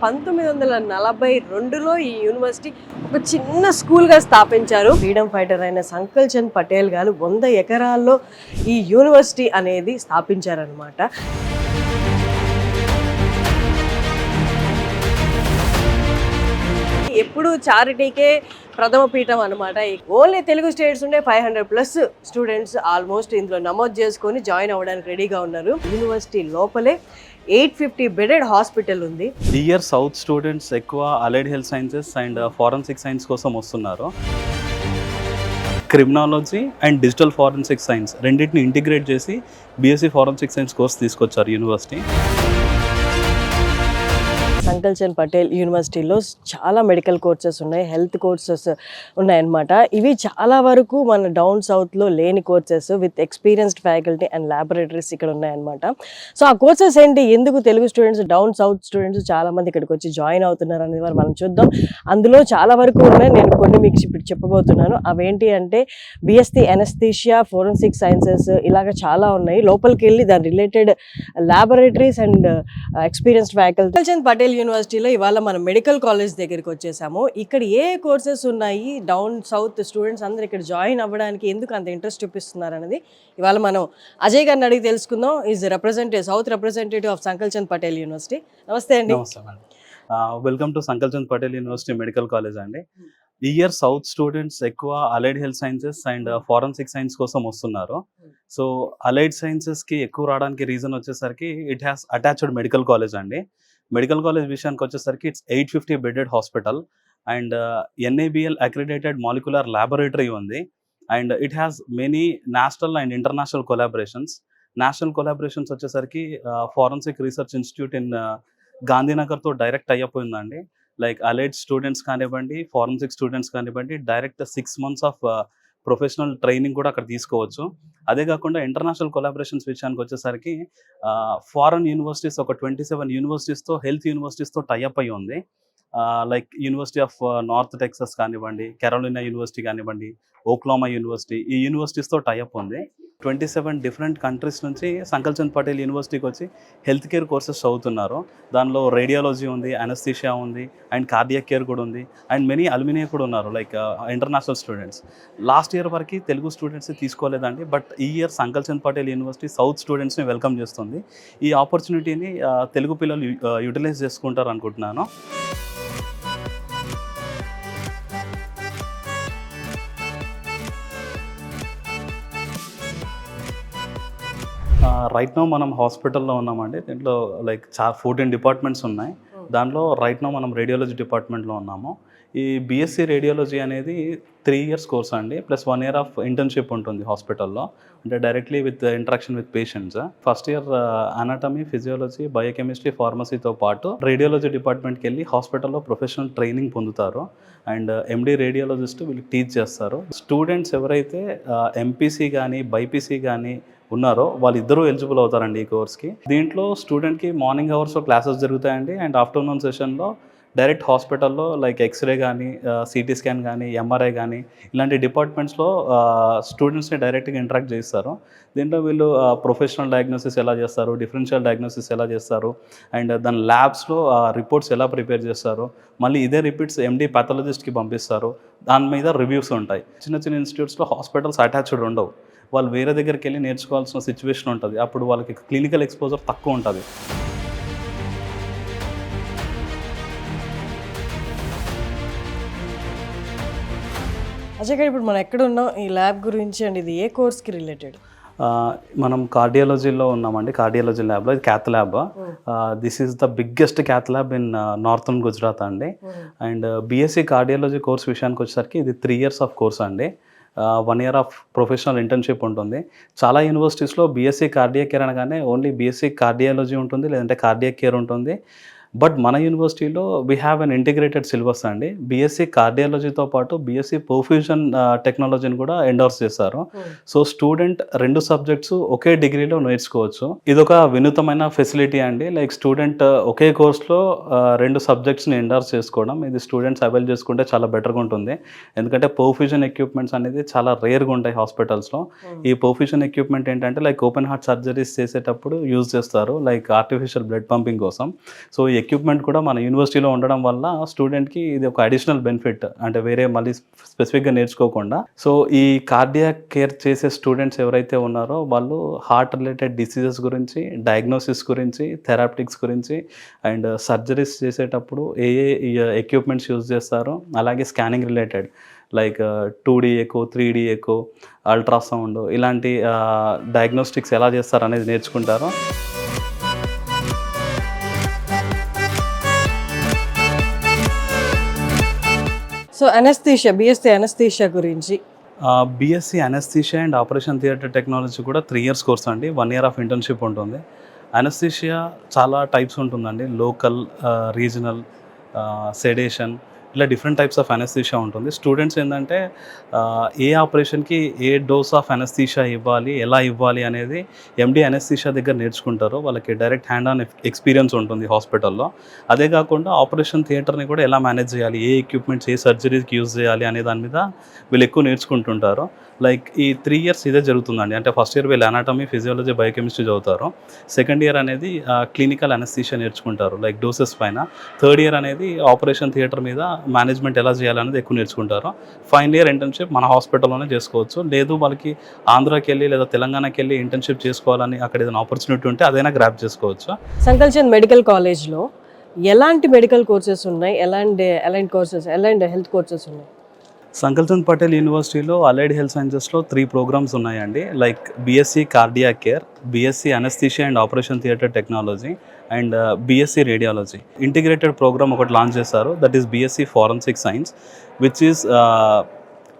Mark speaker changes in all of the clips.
Speaker 1: 1942లో ఈ యూనివర్సిటీ ఒక చిన్న స్కూల్గా స్థాపించారు. ఫ్రీడమ్ ఫైటర్ అయిన సంకల్ చంద్ పటేల్ గారు 100 ఎకరాల్లో ఈ యూనివర్సిటీ అనేది స్థాపించారనమాట. ఎప్పుడు చారిటీకే ప్రథమ పీఠం అనమాట. ఓన్లీ తెలుగు స్టేట్స్ ఉండే 500+ స్టూడెంట్స్ ఆల్మోస్ట్ ఇందులో నమోదు చేసుకొని జాయిన్ అవ్వడానికి రెడీగా ఉన్నారు. యూనివర్సిటీ లోపలే 850 బెడెడ్ హాస్పిటల్ ఉంది.
Speaker 2: ఈ ఇయర్ సౌత్ స్టూడెంట్స్ ఎక్కువ allied health sciences and forensic science కోసం వస్తున్నారు. Criminology and digital forensic science రెండింటిని ఇంటిగ్రేట్ చేసి బీఎస్సీ ఫారెన్సిక్ సైన్స్ కోర్స్ తీసుకొచ్చారు యూనివర్సిటీ.
Speaker 1: సంకల్ చంద్ పటేల్ యూనివర్సిటీలో చాలా మెడికల్ కోర్సెస్ ఉన్నాయి, హెల్త్ కోర్సెస్ ఉన్నాయన్నమాట. ఇవి చాలా వరకు మన డౌన్ సౌత్లో లేని courses with experienced faculty and laboratories ఇక్కడ ఉన్నాయన్నమాట. సో ఆ కోర్సెస్ ఏంటి, ఎందుకు Telugu students, down south students చాలామంది ఇక్కడికి వచ్చి జాయిన్ అవుతున్నారు అనేది మనం చూద్దాం. అందులో చాలా వరకు ఉన్నాయి, నేను కొన్ని మీకు ఇప్పుడు చెప్పబోతున్నాను. అవేంటి అంటే బిఎస్సీ ఎనస్థీషియా, ఫోరెన్సిక్ సైన్సెస్, ఇలాగ చాలా ఉన్నాయి. లోపలికి వెళ్ళి దాని related laboratories and experienced faculty. Sankalchand Patel యూనివర్సిటీలో ఇవాళ మనం మెడికల్ కాలేజ్ దగ్గరికి వచ్చేసాము. ఇక్కడ ఏ కోర్సెస్ ఉన్నాయి, డౌన్ సౌత్ స్టూడెంట్స్ అందరూ ఇక్కడ జాయిన్ అవ్వడానికి ఎందుకు అంత ఇంట్రెస్ట్ చూపిస్తున్నారు అనేది ఇవాళ మనం అజయ్ గారిని అడిగి తెలుసుకుందాం. Is south representative of Sankalchand Patel university. నమస్తే అండి.
Speaker 2: నమస్తే madam. Welcome to Sankalchand Patel university medical college అండి. ఈ ఇయర్ సౌత్ స్టూడెంట్స్ ఎక్కువ allied health sciences and forensic science కోసం వస్తున్నారు. సో అలైడ్ సైన్సెస్కి ఎక్కువ రావడానికి రీజన్ వచ్చేసరికి it has attached medical college అండి. మెడికల్ కాలేజ్ విషయానికి వచ్చేసరికి it's 850 bedded hospital and NABL accredited molecular laboratory ఉంది. And it has many national and international collaborations. National collaborations వచ్చేసరికి ఫారెన్సిక్ రీసెర్చ్ ఇన్స్టిట్యూట్ ఇన్ గాంధీనగర్తో డైరెక్ట్ అయ్యిపోయిందండి. Like allied students కానివ్వండి, forensic students కానివ్వండి, direct 6 months of professional training కూడా అక్కడ తీసుకోవచ్చు. అదే కాకుండా ఇంటర్నేషనల్ కొలాబరేషన్స్ విషయానికి వచ్చేసరికి ఫారెన్ యూనివర్సిటీస్ ఒక 27 యూనివర్సిటీస్తో, హెల్త్ యూనివర్సిటీస్తో టైఅప్ అయ్యి ఉంది. Like university of north Texas కానివ్వండి, కెరోలినా యూనివర్సిటీ కానివ్వండి, ఓక్లామా యూనివర్సిటీ, ఈ యూనివర్సిటీస్తో టైఅప్ ఉంది. 27 డిఫరెంట్ కంట్రీస్ నుంచి సంకల్ చంద్ పటేల్ యూనివర్సిటీకి వచ్చి హెల్త్ కేర్ కోర్సెస్ చదువుతున్నారు. దానిలో రేడియాలజీ ఉంది, అనస్థీషియా ఉంది, అండ్ కార్డియాక్ కేర్ కూడా ఉంది, అండ్ మెనీ అల్యూమినియా కూడా ఉన్నారు, like international students. Last year వరకు తెలుగు స్టూడెంట్స్ తీసుకోలేదండి, బట్ ఈ year Sankalchand Patel university south స్టూడెంట్స్ని వెల్కమ్ చేస్తుంది. ఈ ఆపర్చునిటీని తెలుగు పిల్లలు యూటిలైజ్ చేసుకుంటారు అనుకుంటున్నాను. రైట్ నో మనం హాస్పిటల్లో ఉన్నామండి. దీంట్లో లైక్ 14 డిపార్ట్మెంట్స్ ఉన్నాయి. దానిలో రైట్ నో మనం రేడియాలజీ డిపార్ట్మెంట్లో ఉన్నాము. ఈ బీఎస్సీ రేడియాలజీ అనేది 3 years కోర్స్ అండి, ప్లస్ 1 year ఆఫ్ ఇంటర్న్షిప్ ఉంటుంది హాస్పిటల్లో, అంటే directly with interaction with patients. First year anatomy, physiology, biochemistry, ఫార్మసీతో పాటు రేడియాలజీ డిపార్ట్మెంట్కి వెళ్ళి హాస్పిటల్లో ప్రొఫెషనల్ ట్రైనింగ్ పొందుతారు. అండ్ ఎండి రేడియాలజిస్ట్ వీళ్ళకి టీచ్ చేస్తారు. స్టూడెంట్స్ ఎవరైతే ఎంపీసీ కానీ బైపీసీ కానీ ఉన్నారో వాళ్ళిద్దరూ ఎలిజిబుల్ అవుతారండి ఈ కోర్స్కి. దీంట్లో స్టూడెంట్కి మార్నింగ్ అవర్స్లో క్లాసెస్ జరుగుతాయండి, అండ్ ఆఫ్టర్నూన్ సెషన్లో డైరెక్ట్ హాస్పిటల్లో లైక్ ఎక్స్రే కానీ, సిటీ స్కాన్ కానీ, ఎంఆర్ఐ కానీ ఇలాంటి డిపార్ట్మెంట్స్లో స్టూడెంట్స్ని డైరెక్ట్గా ఇంటరాక్ట్ చేస్తారు. దీంట్లో వీళ్ళు ప్రొఫెషనల్ డయాగ్నోసిస్ ఎలా చేస్తారు, డిఫరెన్షియల్ డయాగ్నోసిస్ ఎలా చేస్తారు, అండ్ దాని ల్యాబ్స్లో రిపోర్ట్స్ ఎలా ప్రిపేర్ చేస్తారు, మళ్ళీ ఇదే రిపోర్ట్స్ ఎండి పాథాలజిస్ట్కి పంపిస్తారు. దాని మీద రివ్యూస్ ఉంటాయి. చిన్న చిన్న ఇన్స్టిట్యూట్స్లో హాస్పిటల్స్ అటాచ్డ్ ఉండవు, వాళ్ళు వేరే దగ్గరికి వెళ్ళి నేర్చుకోవాల్సిన సిచ్యువేషన్ ఉంటుంది. అప్పుడు వాళ్ళకి క్లినికల్ ఎక్స్పోజర్ తక్కువ ఉంటుంది.
Speaker 1: అజయ్ గారు, ఇప్పుడు మనం ఎక్కడ ఉన్నాం, ఈ ల్యాబ్ గురించి అండ్ ఇది ఏ కోర్స్కి రిలేటెడ్?
Speaker 2: మనం కార్డియాలజీలో ఉన్నామండి, కార్డియాలజీ ల్యాబ్లో. ఇది cath lab. This is the biggest cath lab in northern Gujarat అండి. అండ్ బీఎస్సీ కార్డియాలజీ కోర్స్ విషయానికి వచ్చేసరికి ఇది 3 years ఆఫ్ కోర్స్ అండి. 1 year ఆఫ్ ప్రొఫెషనల్ ఇంటర్న్షిప్ ఉంటుంది. చాలా యూనివర్సిటీస్లో బీఎస్సీ కార్డియాక్ కేర్ అనగానే ఓన్లీ బీఎస్సీ కార్డియాలజీ ఉంటుంది, లేదంటే కార్డియాక్ కేర్ ఉంటుంది. బట్ మన యూనివర్సిటీలో we have an integrated syllabus అండి. బీఎస్సీ కార్డియాలజీతో పాటు బీఎస్సీ పర్ఫ్యూజన్ టెక్నాలజీని కూడా ఎండోర్స్ చేశారు. సో స్టూడెంట్ 2 సబ్జెక్ట్స్ ఒకే డిగ్రీలో నేర్చుకోవచ్చు. ఇదొక వినూతమైన ఫెసిలిటీ అండి. లైక్ స్టూడెంట్ ఒకే కోర్స్లో 2 సబ్జెక్ట్స్ని ఎండోర్స్ చేసుకోవడం, ఇది స్టూడెంట్స్ అవైల్ చేసుకుంటే చాలా బెటర్గా ఉంటుంది. ఎందుకంటే పర్ఫ్యూజన్ ఎక్విప్మెంట్స్ అనేది చాలా రేర్గా ఉంటాయి హాస్పిటల్స్లో. ఈ పర్ఫ్యూజన్ ఎక్విప్మెంట్ ఏంటంటే లైక్ ఓపెన్ హార్ట్ సర్జరీస్ చేసేటప్పుడు యూజ్ చేస్తారు, లైక్ ఆర్టిఫిషియల్ బ్లడ్ పంపింగ్ కోసం. సో ఈ ఎక్విప్మెంట్ కూడా మన యూనివర్సిటీలో ఉండడం వల్ల స్టూడెంట్కి ఇది ఒక అడిషనల్ బెనిఫిట్, అంటే వేరే మళ్ళీ స్పెసిఫిక్గా నేర్చుకోకుండా. సో ఈ కార్డియాక్ కేర్ చేసే స్టూడెంట్స్ ఎవరైతే ఉన్నారో వాళ్ళు హార్ట్ రిలేటెడ్ డిసీజెస్ గురించి, డయాగ్నోసిస్ గురించి, థెరాప్టిక్స్ గురించి అండ్ సర్జరీస్ చేసేటప్పుడు ఏ ఎక్విప్మెంట్స్ యూజ్ చేస్తారో, అలాగే scanning related like 2D echo, 3D echo, ultrasound ఇలాంటి డయాగ్నోస్టిక్స్ ఎలా చేస్తారు అనేది నేర్చుకుంటారు.
Speaker 1: సో అనస్థీషియా, బిఎస్సీ అనస్థీషియా గురించి.
Speaker 2: BSc anaesthesia and operation theatre technology కూడా 3 years కోర్స్ అండి. 1 year ఆఫ్ ఇంటర్న్షిప్ ఉంటుంది. అనస్థీషియా చాలా టైప్స్ ఉంటుందండి. లోకల్, రీజనల్, సెడేషన్, ఇలా డిఫరెంట్ టైప్స్ ఆఫ్ అనస్థీషియా ఉంటుంది. స్టూడెంట్స్ ఏంటంటే ఏ ఆపరేషన్కి ఏ డోస్ ఆఫ్ అనస్థీషియా ఇవ్వాలి, ఎలా ఇవ్వాలి అనేది ఎండి అనస్థీషియా దగ్గర నేర్చుకుంటారు. వాళ్ళకి డైరెక్ట్ హ్యాండ్ ఆన్ ఎక్స్పీరియన్స్ ఉంటుంది హాస్పిటల్లో. అదే కాకుండా ఆపరేషన్ థియేటర్ని కూడా ఎలా మేనేజ్ చేయాలి, ఏ ఎక్విప్మెంట్స్ ఏ సర్జరీకి యూజ్ చేయాలి అనే దాని మీద వీళ్ళు ఎక్కువ నేర్చుకుంటుంటారు. లైక్ ఈ 3 years ఇదే జరుగుతుందండి. అంటే ఫస్ట్ ఇయర్ వీళ్ళు అనాటమీ, ఫిజియాలజీ, బయోకెమిస్ట్రీ చదువుతారు. సెకండ్ ఇయర్ అనేది క్లినికల్ అనస్థీషియా నేర్చుకుంటారు లైక్ డోసెస్ పైన. థర్డ్ ఇయర్ అనేది ఆపరేషన్ థియేటర్ మీద మేనేజ్మెంట్ ఎలా చేయాలనేది ఎక్కువ నేర్చుకుంటారు. ఫైనల్ ఇయర్ ఇంటర్న్షిప్ మన హాస్పిటల్లోనే చేసుకోవచ్చు. లేదు వాళ్ళకి ఆంధ్రాకి వెళ్ళి లేదా తెలంగాణకి వెళ్ళి ఇంటర్న్షిప్ చేసుకోవాలని అక్కడ ఏదైనా ఆపర్చునిటీ ఉంటే అదైనా గ్రాప్ చేసుకోవచ్చు.
Speaker 1: సంకల్చంద్ మెడికల్ కాలేజ్లో ఎలాంటి మెడికల్ కోర్సెస్ ఉన్నాయి, ఎలాంటి హెల్త్ కోర్సెస్ ఉన్నాయి?
Speaker 2: సంకల్చంద్ పటేల్ యూనివర్సిటీలో అలైడ్ హెల్త్ సైన్సెస్లో 3 programs ఉన్నాయండి. Like BSc cardiac care, BSc anaesthesia and operation theatre technology and BSc radiology. Integrated programme ఒకటి లాంచ్ చేశారు, that is BSc forensic science, which is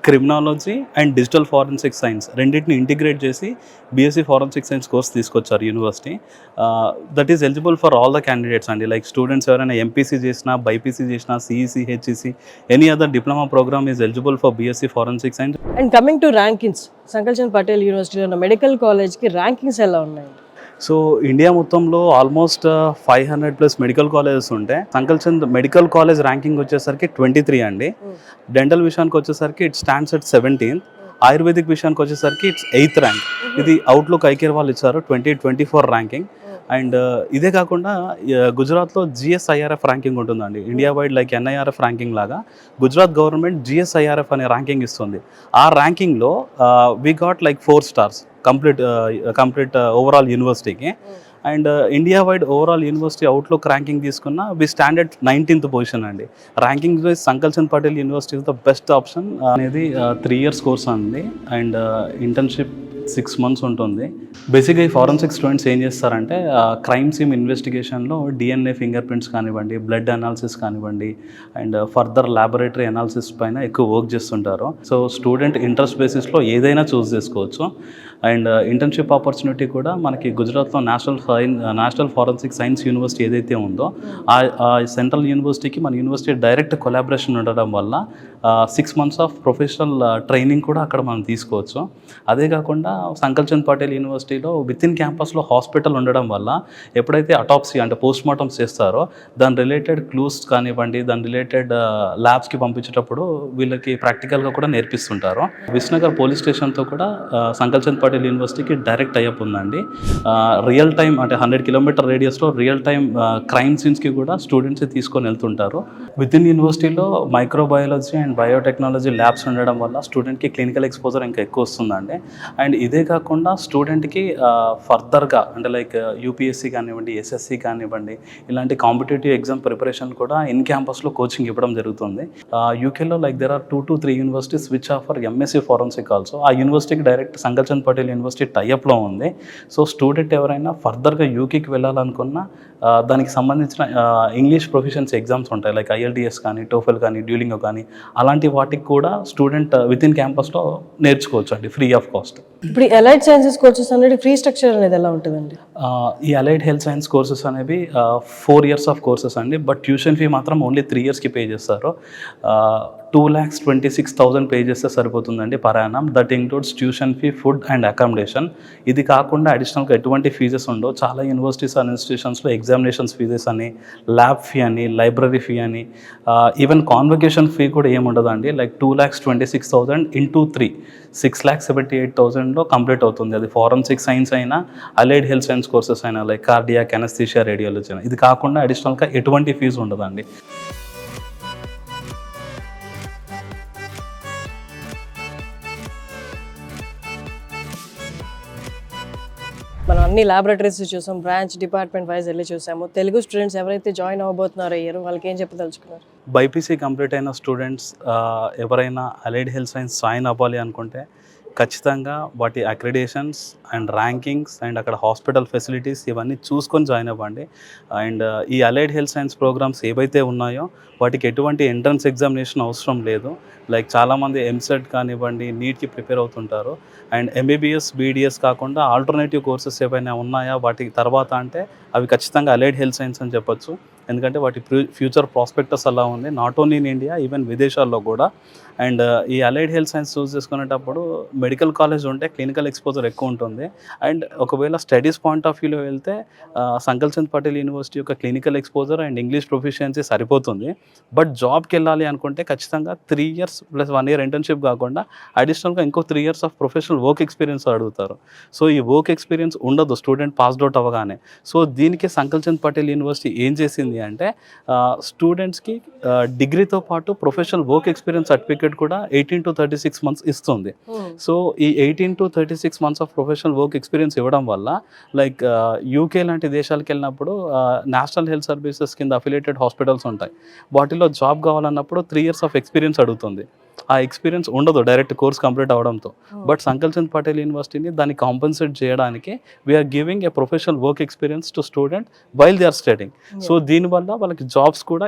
Speaker 2: criminology and digital forensic science రెండింటిని integrate చేసి BSc forensic science course తీసుకొచ్చారు university. That is eligible for all the candidates అండి. Like students ఎవరైనా MPC చేసినా, BiPC చేసినా, CEC, HEC, any other diploma program is eligible for BSc forensic science.
Speaker 1: And coming to rankings, Sankalchand Patel యూనివర్సిటీలో ఉన్న medical కాలేజ్కి rankings ఎలా ఉన్నాయి?
Speaker 2: సో ఇండియా మొత్తంలో ఆల్మోస్ట్ 500+ మెడికల్ కాలేజెస్ ఉంటాయి. సంకల్చంద్ మెడికల్ కాలేజ్ ర్యాంకింగ్ వచ్చేసరికి 23 అండి. డెంటల్ విషయానికి వచ్చేసరికి it stands at 17th. Ayurvedic విషయానికి వచ్చేసరికి ఇట్స్ 8th ర్యాంక్. ఇది అవుట్లుక్ ఐకేర్ వాళ్ళు ఇచ్చారు 2024 ర్యాంకింగ్. అండ్ ఇదే కాకుండా గుజరాత్లో GSIRF ర్యాంకింగ్ ఉంటుందండి. India wide like NIRF ranking లాగా గుజరాత్ గవర్నమెంట్ GSIRF అనే ర్యాంకింగ్ ఇస్తుంది. ఆ ర్యాంకింగ్లో we got like 4 stars complete overall యూనివర్సిటీకి. And India wide overall university Outlook ranking తీసుకున్న we stand at 19th position అండి. Ranking wise Sankalchand Patel university is the best option. అనేది 3 years course అండి. అండ్ ఇంటర్న్షిప్ 6 months ఉంటుంది. బేసిక్గా ఈ ఫారెన్సిక్ స్టూడెంట్స్ ఏం చేస్తారంటే క్రైమ్ సీన్ ఇన్వెస్టిగేషన్లో DNA ఫింగర్ ప్రింట్స్ కానివ్వండి, బ్లడ్ అనాలిసిస్ కానివ్వండి, అండ్ ఫర్దర్ ల్యాబొరేటరీ అనాలిసిస్ పైన ఎక్కువ వర్క్ చేస్తుంటారు. సో స్టూడెంట్ ఇంట్రెస్ట్ బేసిస్లో ఏదైనా చూస్ చేసుకోవచ్చు. అండ్ ఇంటర్న్షిప్ ఆపర్చునిటీ కూడా మనకి గుజరాత్లో నేషనల్ ఫారెన్సిక్ సైన్స్ యూనివర్సిటీ ఏదైతే ఉందో ఆ సెంట్రల్ యూనివర్సిటీకి మన యూనివర్సిటీ డైరెక్ట్ కొలాబరేషన్ ఉండడం వల్ల 6 months ఆఫ్ ప్రొఫెషనల్ ట్రైనింగ్ కూడా అక్కడ మనం తీసుకోవచ్చు. అదే కాకుండా సంకల్చంద్ పటేల్ యూనివర్సిటీలో విత్ ఇన్ క్యాంపస్లో హాస్పిటల్ ఉండడం వల్ల ఎప్పుడైతే అటాప్సీ అంటే పోస్ట్ మార్టమ్స్ చేస్తారో దాని రిలేటెడ్ క్లూస్ కానివ్వండి, దాని రిలేటెడ్ ల్యాబ్స్కి పంపించేటప్పుడు వీళ్ళకి ప్రాక్టికల్గా కూడా నేర్పిస్తుంటారు. విస్నగర్ పోలీస్ స్టేషన్తో కూడా సంకల్చంద్ పటేల్ యూనివర్సిటీకి డైరెక్ట్ అయ్యప్ ఉందండి. రియల్ టైం అంటే 100 kilometer రేడియస్లో రియల్ టైం క్రైమ్ సీన్స్కి కూడా స్టూడెంట్స్ తీసుకొని వెళ్తుంటారు. విత్ ఇన్ యూనివర్సిటీలో మైక్రోబయాలజీ అండ్ బయోటెక్నాలజీ ల్యాబ్స్ ఉండడం వల్ల స్టూడెంట్కి క్లినికల్ ఎక్స్పోజర్ ఇంకా ఎక్కువ వస్తుందండి. అండ్ ఇదే కాకుండా స్టూడెంట్కి ఫర్దర్గా అంటే లైక్ యూపీఎస్సీ కానివ్వండి, SSC కానివ్వండి, ఇలాంటి కాంపిటేటివ్ ఎగ్జామ్ ప్రిపరేషన్ కూడా ఇన్ క్యాంపస్లో కోచింగ్ ఇవ్వడం జరుగుతుంది. యూకేలో like there are 2 to 3 universities which offer MSc forensic also. ఆ యూనివర్సిటీకి డైరెక్ట్ సంకల్చంద్ పటేల్ యూనివర్సిటీ టైఅప్లో ఉంది. సో స్టూడెంట్ ఎవరైనా ఫర్దర్గా యూకేకి వెళ్ళాలనుకున్నా దానికి సంబంధించిన ఇంగ్లీష్ ప్రొఫిషియన్సీ ఎగ్జామ్స్ ఉంటాయి లైక్ IELTS కానీ, TOEFL కానీ, డ్యూలింగో కానీ, అలాంటి వాటికి కూడా స్టూడెంట్ విత్ ఇన్ క్యాంపస్లో నేర్చుకోవచ్చు అండి ఫ్రీ ఆఫ్ కాస్ట్.
Speaker 1: ఇప్పుడు అలైడ్ సైన్సెస్ కోర్సెస్ అనేది ఫ్రీ స్ట్రక్చర్ అనేది ఎలా ఉంటుందండి?
Speaker 2: ఈ అలైడ్ హెల్త్ సైన్స్ కోర్సెస్ అనేవి 4 years ఆఫ్ కోర్సెస్ అండి. బట్ ట్యూషన్ ఫీ మాత్రం ఓన్లీ 3 yearsకి పే చేస్తారు. 2,26,000 పే చేస్తే సరిపోతుందండి per annum. That includes tuition fee, food and accommodation. ఇది కాకుండా అడిషనల్గా ఎటువంటి ఫీజెస్ ఉండవు. చాలా యూనివర్సిటీస్ అండ్ ఇన్స్టిట్యూషన్స్లో ఎగ్జామినేషన్స్ ఫీజెస్ అని, ల్యాబ్ ఫీ అని, లైబ్రరీ ఫీ అని, ఈవెన్ కాన్వకేషన్ ఫీ కూడా ఏముండదండి. లైక్ 2,26,000 ఇంటూ 3, 6,78,000లో కంప్లీట్ అవుతుంది. అది ఫారెన్సిక్ సైన్స్ అయినా, అలైడ్ హెల్త్ సైన్స్ కోర్సెస్ అయినా, లైక్ కార్డియాక్, అనస్థీషియా, రేడియాలజీ అయినా. ఇది కాకుండా అడిషనల్గా ఎటువంటి ఫీజు ఉండదండి.
Speaker 1: మనం అన్ని ల్యాబొరేటరీస్ చూసాం, బ్రాంచ్ డిపార్ట్మెంట్ వైజ్ వెళ్ళి చూసాము. తెలుగు స్టూడెంట్స్ ఎవరైతే జాయిన్ అవ్వబోతున్నారో ఇయర్ వాళ్ళకి ఏం చెప్పదలుచుకున్నారు?
Speaker 2: బైపీసీ కంప్లీట్ అయిన స్టూడెంట్స్ ఎవరైనా అలైడ్ హెల్త్ సైన్స్ జాయిన్ అవ్వాలి అనుకుంటే ఖచ్చితంగా వాటి అక్రిడేషన్స్ అండ్ ర్యాంకింగ్స్ అండ్ అక్కడ హాస్పిటల్ ఫెసిలిటీస్ ఇవన్నీ చూసుకొని జాయిన్ అవ్వండి. అండ్ ఈ అలైడ్ హెల్త్ సైన్స్ ప్రోగ్రామ్స్ ఏవైతే ఉన్నాయో వాటికి ఎటువంటి ఎంట్రన్స్ ఎగ్జామినేషన్ అవసరం లేదు. లైక్ చాలామంది ఎంసెట్ కానివ్వండి, నీట్కి ప్రిపేర్ అవుతుంటారు. అండ్ ఎంబీబీఎస్, బీడీఎస్ కాకుండా ఆల్టర్నేటివ్ కోర్సెస్ ఏవైనా ఉన్నాయా వాటి తర్వాత అంటే అవి ఖచ్చితంగా అలైడ్ హెల్త్ సైన్స్ అని చెప్పొచ్చు. ఎందుకంటే వాటి ఫ్యూచర్ ప్రాస్పెక్టస్ అలా ఉంది, not only in India, even విదేశాల్లో కూడా. అండ్ ఈ అలైడ్ హెల్త్ సైన్స్ చూస్ చేసుకునేటప్పుడు మెడికల్ కాలేజ్ ఉంటే క్లినికల్ ఎక్స్పోజర్ ఎక్కువ ఉంటుంది. అండ్ ఒకవేళ స్టడీస్ పాయింట్ ఆఫ్ వ్యూలో వెళ్తే సంకల్చంద్ పటేల్ యూనివర్సిటీ యొక్క clinical exposure and English proficiency సరిపోతుంది. బట్ జాబ్కి వెళ్ళాలి అనుకుంటే ఖచ్చితంగా 3 years ప్లస్ 1 year ఇంటర్న్షిప్ కాకుండా అడిషనల్గా ఇంకో 3 years of professional work experience అడుగుతారు. సో ఈ వర్క్ ఎక్స్పీరియన్స్ ఉండదు స్టూడెంట్ పాస్డ్ అవుట్ అవ్వగానే. సో దీనికి సంకల్చంద్ పటేల్ యూనివర్సిటీ ఏం చేసింది అంటే స్టూడెంట్స్కి డిగ్రీతో పాటు ప్రొఫెషనల్ వర్క్ ఎక్స్పీరియన్స్ సర్టిఫికేట్ కూడా 18 to 36 months ఇస్తుంది. సో ఈ 18 to 36 months of professional work experience ఇవ్వడం వల్ల లైక్ యూకే లాంటి దేశాలకు వెళ్ళినప్పుడు నేషనల్ హెల్త్ సర్వీసెస్ కింద అఫిలియేటెడ్ హాస్పిటల్స్ ఉంటాయి. వాటిలో జాబ్ కావాలన్నప్పుడు 3 years ఆఫ్ ఎక్స్పీరియన్స్ అడుగుతుంది. ఆ ఎక్స్పీరియన్స్ ఉండదు డైరెక్ట్ కోర్స్ కంప్లీట్ అవడంతో. బట్ సంకల్చంద్ పటేల్ యూనివర్సిటీని దాన్ని కాంపెన్సేట్ చేయడానికి we are giving a professional work experience to student while they are studying. So దీనివల్ల వాళ్ళకి జాబ్స్ కూడా